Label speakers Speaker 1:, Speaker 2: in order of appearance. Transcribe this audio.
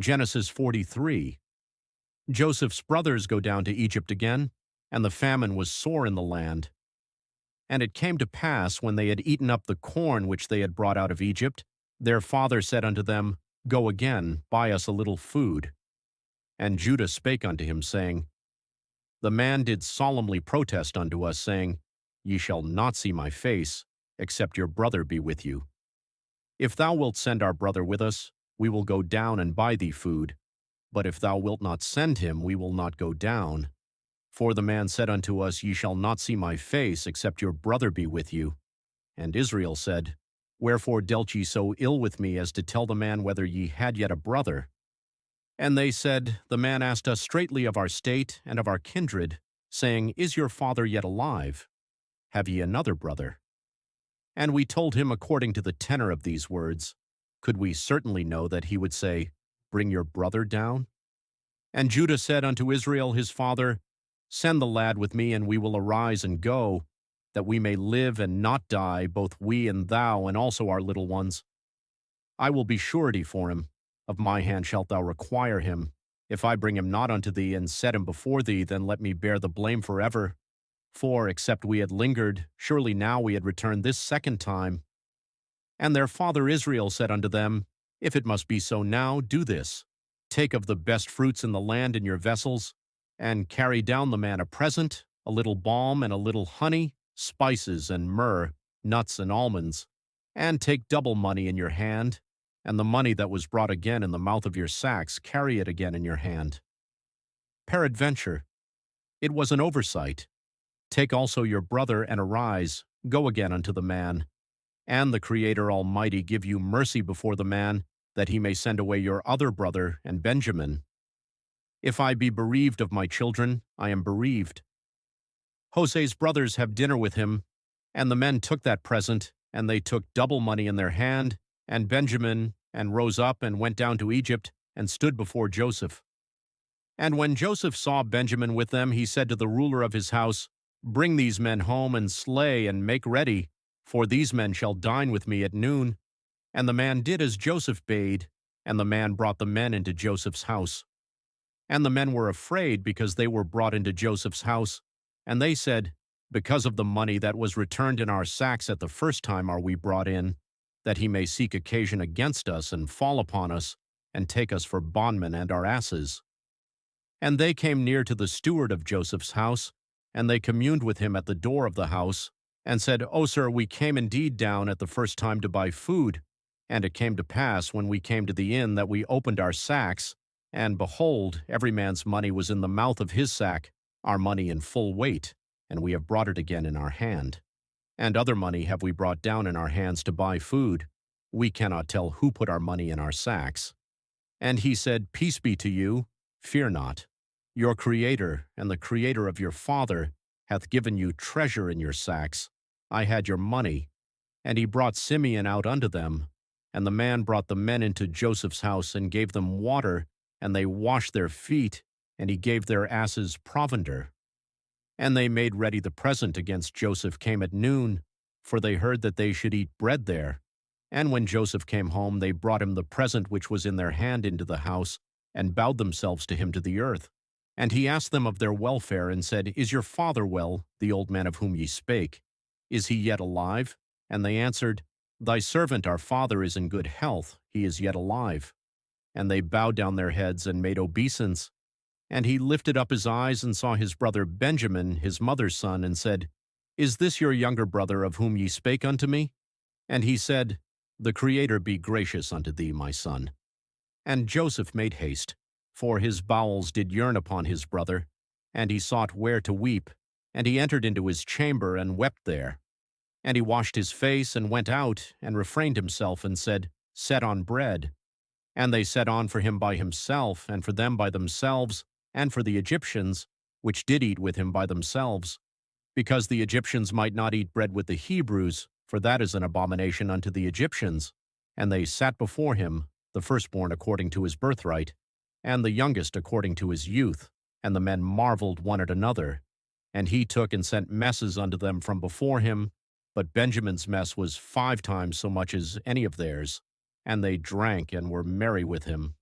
Speaker 1: Genesis 43. Joseph's brothers go down to Egypt again, and the famine was sore in the land. And it came to pass, when they had eaten up the corn which they had brought out of Egypt, their father said unto them, Go again, buy us a little food. And Judah spake unto him, saying, The man did solemnly protest unto us, saying, Ye shall not see my face, except your brother be with you. If thou wilt send our brother with us, we will go down and buy thee food. But if thou wilt not send him, we will not go down. For the man said unto us, Ye shall not see my face, except your brother be with you. And Israel said, Wherefore dealt ye so ill with me, as to tell the man whether ye had yet a brother? And they said, The man asked us straitly of our state and of our kindred, saying, Is your father yet alive? Have ye another brother? And we told him according to the tenor of these words. Could we certainly know that he would say, Bring your brother down? And Judah said unto Israel his father, Send the lad with me, and we will arise and go, that we may live and not die, both we and thou, and also our little ones. I will be surety for him. Of my hand shalt thou require him. If I bring him not unto thee, and set him before thee, then let me bear the blame forever. For, except we had lingered, surely now we had returned this second time. And their father Israel said unto them, If it must be so now, do this. Take of the best fruits in the land in your vessels, and carry down the man a present, a little balm and a little honey, spices and myrrh, nuts and almonds. And take double money in your hand, and the money that was brought again in the mouth of your sacks, carry it again in your hand. Peradventure, it was an oversight. Take also your brother, and arise, go again unto the man. And the Creator Almighty give you mercy before the man, that he may send away your other brother and Benjamin. If I be bereaved of my children, I am bereaved. Jose's brothers have dinner with him, and the men took that present, and they took double money in their hand, and Benjamin, and rose up and went down to Egypt, and stood before Joseph. And when Joseph saw Benjamin with them, he said to the ruler of his house, Bring these men home, and slay, and make ready, for these men shall dine with me at noon. And the man did as Joseph bade, and the man brought the men into Joseph's house. And the men were afraid, because they were brought into Joseph's house. And they said, Because of the money that was returned in our sacks at the first time are we brought in, that he may seek occasion against us, and fall upon us, and take us for bondmen and our asses. And they came near to the steward of Joseph's house, and they communed with him at the door of the house, and said, O sir, we came indeed down at the first time to buy food. And it came to pass, when we came to the inn, that we opened our sacks, and behold, every man's money was in the mouth of his sack, our money in full weight, and we have brought it again in our hand. And other money have we brought down in our hands to buy food. We cannot tell who put our money in our sacks. And he said, Peace be to you, fear not. Your Creator, and the Creator of your father, hath given you treasure in your sacks. I had your money. And he brought Simeon out unto them. And the man brought the men into Joseph's house, and gave them water, and they washed their feet, and he gave their asses provender. And they made ready the present against Joseph came at noon, for they heard that they should eat bread there. And when Joseph came home, they brought him the present which was in their hand into the house, and bowed themselves to him to the earth. And he asked them of their welfare, and said, Is your father well, the old man of whom ye spake? Is he yet alive? And they answered, Thy servant our father is in good health, he is yet alive. And they bowed down their heads, and made obeisance. And he lifted up his eyes, and saw his brother Benjamin, his mother's son, and said, Is this your younger brother of whom ye spake unto me? And he said, The Creator be gracious unto thee, my son. And Joseph made haste, for his bowels did yearn upon his brother, and he sought where to weep. And he entered into his chamber, and wept there. And he washed his face, and went out, and refrained himself, and said, Set on bread. And they set on for him by himself, and for them by themselves, and for the Egyptians, which did eat with him by themselves, because the Egyptians might not eat bread with the Hebrews, for that is an abomination unto the Egyptians. And they sat before him, the firstborn according to his birthright, and the youngest according to his youth. And the men marveled one at another. And he took and sent messes unto them from before him, but Benjamin's mess was 5 times so much as any of theirs. And they drank and were merry with him.